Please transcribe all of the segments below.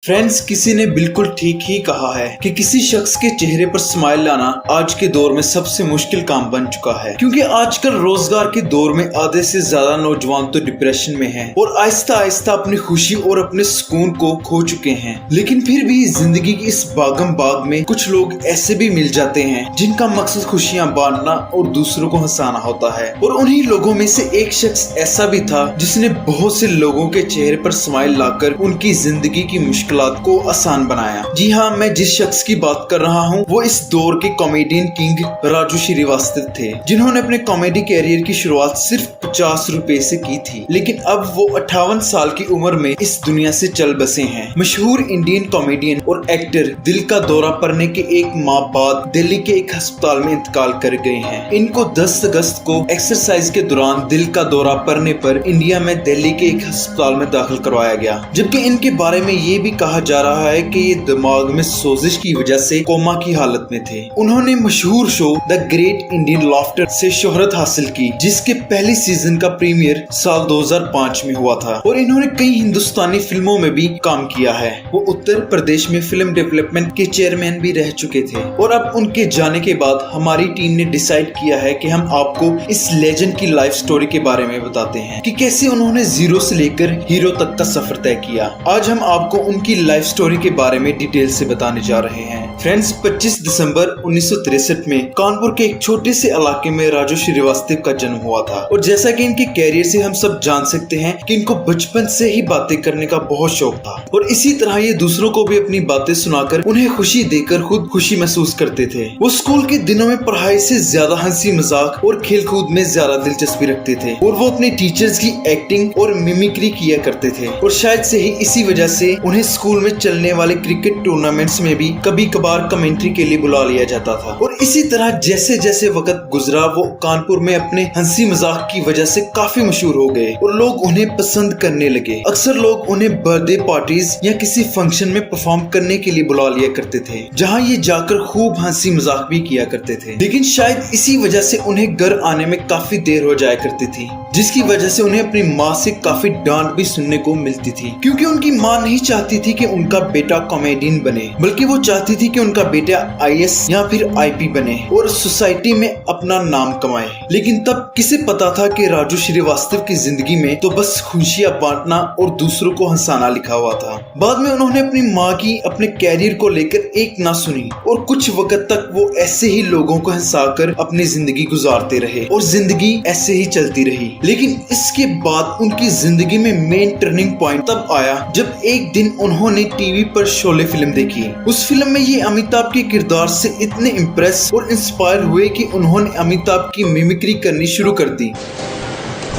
Friends, किसी ने बिल्कुल ठीक ही कहा है कि किसी शख्स के चेहरे पर स्माइल लाना आज के दौर में सबसे मुश्किल काम बन चुका है, क्योंकि आजकल रोजगार के दौर में आधे से ज्यादा नौजवान तो डिप्रेशन में हैं और आहिस्ता आहिस्ता अपनी खुशी और अपने सुकून को खो चुके हैं। लेकिन फिर भी जिंदगी की इस भागम भाग में कुछ लोग ऐसे भी मिल जाते हैं जिनका मकसद खुशियां बांटना और दूसरों को हंसाना होता है। और उन्हीं लोगों में से एक शख्स ऐसा भी था जिसने बहुत से लोगों के चेहरे पर स्माइल लाकर उनकी जिंदगी की मुश्किलात को आसान बनाया। जी हाँ, मैं जिस शख्स की बात कर रहा हूँ वो इस दौर के कॉमेडियन किंग राजू श्रीवास्तव थे, जिन्होंने अपने कॉमेडी कैरियर की शुरुआत सिर्फ 50 रुपए से की थी, लेकिन अब वो 58 साल की उम्र में इस दुनिया से चल बसे हैं। मशहूर इंडियन कॉमेडियन और एक्टर दिल का दौरा पड़ने के एक माह बाद दिल्ली के एक अस्पताल में इंतकाल कर गए हैं। इनको 10 अगस्त को एक्सरसाइज के दौरान दिल का दौरा पड़ने पर इंडिया में दिल्ली के एक अस्पताल में दाखिल करवाया गया, जबकि इनके बारे में ये भी कहा जा रहा है कि ये दिमाग में सोजिश की वजह से कोमा की हालत में थे। उन्होंने मशहूर show the great Indian laughter से शोहरत हासिल की, जिसके पहली सीजन का प्रीमियर साल 2005 में हुआ था और इन्होंने कई हिंदुस्तानी फिल्मों में भी काम किया है। वो उत्तर प्रदेश में फिल्म डेवलपमेंट के चेयरमैन भी रह चुके थे और अब उनके जाने के बाद हमारी टीम ने डिसाइड किया है कि हम आपको इस लेजेंड की लाइफ स्टोरी के बारे में बताते हैं कि कैसे उन्होंने जीरो से लेकर हीरो तक का सफर तय किया। आज हम आपको उनकी लाइफ स्टोरी के बारे में डिटेल से बताने जा रहे हैं। फ्रेंड्स, 25 दिसंबर 1963 में कानपुर के एक छोटे से इलाके में राजू श्रीवास्तव का जन्म हुआ था और जैसा कि इनके कैरियर से हम सब जान सकते हैं कि इनको बचपन से ही बातें करने का बहुत शौक था और इसी तरह ये दूसरों को भी अपनी बातें सुनाकर उन्हें खुशी देकर खुद खुशी महसूस करते थे। वो स्कूल के दिनों में पढ़ाई से ज्यादा हंसी मजाक और खेल कूद में ज्यादा दिलचस्पी रखते थे और वो अपने टीचर्स की एक्टिंग और मिमिक्री किया करते थे और शायद से ही इसी वजह से उन्हें स्कूल में चलने वाले क्रिकेट टूर्नामेंट्स में भी कभी कभार कमेंट्री के लिए बुला लिया जाता था। और इसी तरह जैसे जैसे वक्त गुजरा वो कानपुर में अपने हंसी मजाक की वजह से काफी मशहूर हो गए और लोग उन्हें पसंद करने लगे। अक्सर लोग उन्हें बर्थडे पार्टीज या किसी फंक्शन में परफॉर्म करने के लिए बुला लिया करते थे, जहाँ ये जाकर खूब हंसी मजाक भी किया करते थे। लेकिन शायद इसी वजह से उन्हें घर आने में काफी देर हो जाया करती थी, जिसकी वजह से उन्हें अपनी माँ से काफी डांट भी सुनने को मिलती थी, क्योंकि उनकी माँ नहीं चाहती थी कि उनका बेटा कॉमेडियन बने, बल्कि वो चाहती थी कि उनका बेटा आईएएस या फिर आईपी बने और सोसाइटी में अपना नाम कमाए। लेकिन तब किसे पता था कि राजू श्रीवास्तव की जिंदगी में तो बस खुशियां बांटना और दूसरों को हंसाना लिखा हुआ था। बाद में उन्होंने अपनी माँ की अपने कैरियर को लेकर एक ना सुनी और कुछ वक्त तक वो ऐसे ही लोगों को हंसाकर अपनी जिंदगी गुजारते रहे और जिंदगी ऐसे ही चलती रही। लेकिन इसके बाद उनकी जिंदगी में मेन टर्निंग पॉइंट तब आया जब एक दिन उन्होंने टीवी पर शोले फिल्म देखी। उस फिल्म में ये अमिताभ के किरदार से इतने इम्प्रेस और इंस्पायर हुए कि उन्होंने अमिताभ की मिमिक्री करनी शुरू कर दी।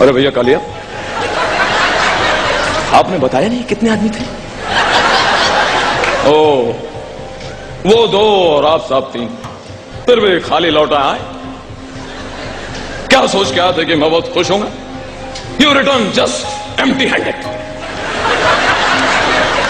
अरे भैया कालिया, आपने बताया नहीं कितने आदमी थे? ओ, वो 2 और आप साहब 3, फिर भी खाली लौटा आए। क्या सोच के आए थे कि मैं बहुत खुश होऊंगा? You return just empty handed.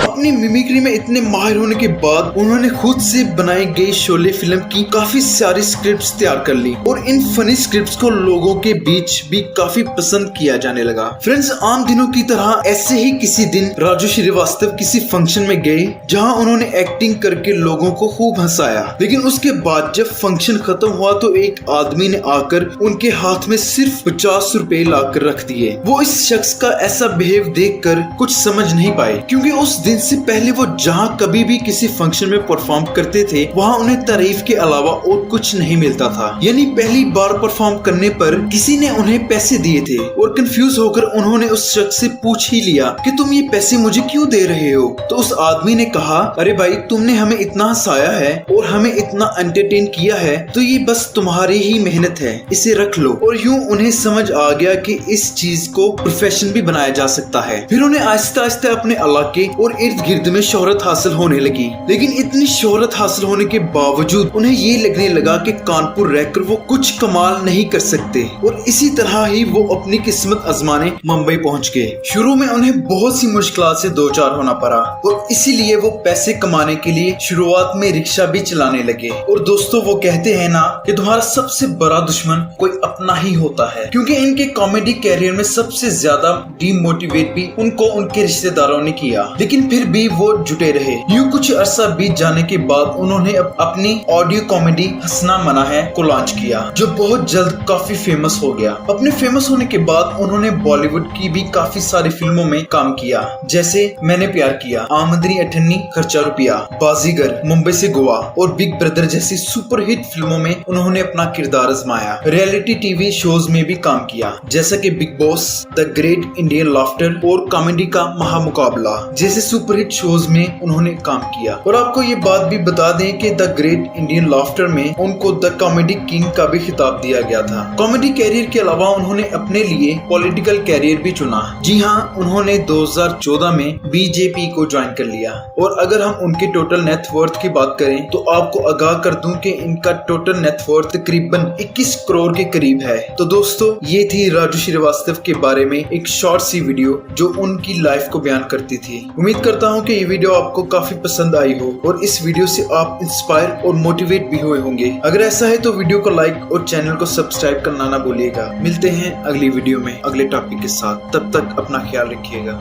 अपनी मिमिक्री में इतने माहिर होने के बाद उन्होंने खुद से बनाई गई शोले फिल्म की काफी सारी स्क्रिप्ट्स तैयार कर ली और इन फनी स्क्रिप्ट्स को लोगों के बीच भी काफी पसंद किया जाने लगा। फ्रेंड्स, आम दिनों की तरह ऐसे ही किसी दिन राजू श्रीवास्तव किसी फंक्शन में गए जहां उन्होंने एक्टिंग करके लोगों को खूब हंसाया। लेकिन उसके बाद जब फंक्शन खत्म हुआ तो एक आदमी ने आकर उनके हाथ में सिर्फ 50 रुपए लाकर रख दिए। वो इस शख्स का ऐसा बिहेव देखकर कुछ समझ नहीं पाए, क्योंकि उस दिन से पहले वो जहां कभी भी किसी फंक्शन में परफॉर्म करते थे वहां उन्हें तारीफ के अलावा और कुछ नहीं मिलता था। यानी पहली बार परफॉर्म करने पर किसी ने उन्हें पैसे दिए थे और कंफ्यूज होकर उन्होंने उस शख्स से पूछ ही लिया कि तुम ये पैसे मुझे क्यों दे रहे हो? तो उस आदमी ने कहा, अरे भाई, तुमने हमें इतना हंसाया है और हमें इतना एंटरटेन किया है तो ये बस तुम्हारी ही मेहनत है, इसे रख लो। और यूं उन्हें समझ आ गया कि इस चीज को प्रोफेशन भी बनाया जा सकता है। फिर उन्हें आहिस्ता आहिस्ता अपने इलाके और इर्द गिर्द में शोहरत हासिल होने लगी। लेकिन इतनी शोहरत हासिल होने के बावजूद उन्हें ये लगने लगा कि कानपुर रहकर वो कुछ कमाल नहीं कर सकते और इसी तरह ही वो अपनी किस्मत आजमाने मुंबई पहुंच गए। शुरू में उन्हें बहुत सी मुश्किलात से दो चार होना पड़ा और इसीलिए वो पैसे कमाने के लिए शुरुआत में रिक्शा भी चलाने लगे। और दोस्तों, वो कहते हैं ना कि तुम्हारा सबसे बड़ा दुश्मन कोई अपना ही होता है, क्योंकि इनके कॉमेडी कैरियर में सबसे ज्यादा डीमोटिवेट भी उनको उनके रिश्तेदारों ने किया। लेकिन फिर भी वो जुटे रहे। यूं कुछ अरसा बीत जाने के बाद उन्होंने अपनी ऑडियो कॉमेडी हंसना मना है को लॉन्च किया, जो बहुत जल्द काफी फेमस हो गया। अपने फेमस होने के बाद उन्होंने बॉलीवुड की भी काफी सारी फिल्मों में काम किया, जैसे मैंने प्यार किया, आमदनी अठन्नी खर्चा रुपया, बाजीगर, मुंबई से गोवा और बिग ब्रदर जैसी सुपरहिट फिल्मों में उन्होंने अपना किरदार आजमाया। रियलिटी टीवी शोज में भी काम किया, जैसा कि big boss, the great Indian laughter और कॉमेडी का महामुकाबला जैसे सुपरहिट शोज में उन्होंने काम किया। और आपको ये बात भी बता दें कि द ग्रेट इंडियन लाफ्टर में उनको द कॉमेडी किंग का भी खिताब दिया गया था। कॉमेडी कैरियर के अलावा उन्होंने अपने लिए पॉलिटिकल कैरियर भी चुना। जी हाँ, उन्होंने 2014 में बीजेपी को ज्वाइन कर लिया। और अगर हम उनके टोटल नेटवर्थ की बात करें तो आपको आगाह कर दूं कि इनका टोटल नेटवर्थ तकरीबन 21 करोड़ के करीब है। तो दोस्तों, ये थी राजू श्रीवास्तव के बारे में एक शॉर्ट सी वीडियो जो उनकी लाइफ को बयान करती थी। उम्मीद करता हूँ कि ये वीडियो आपको काफी पसंद आई हो और इस वीडियो से आप इंस्पायर और मोटिवेट भी हुए होंगे। अगर ऐसा है तो वीडियो को लाइक और चैनल को सब्सक्राइब करना ना भूलिएगा। मिलते हैं अगली वीडियो में अगले टॉपिक के साथ, तब तक अपना ख्याल रखिएगा।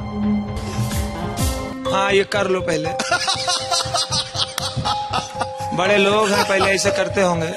हाँ, ये कर लो पहले। बड़े लोग हैं, पहले ऐसे करते होंगे।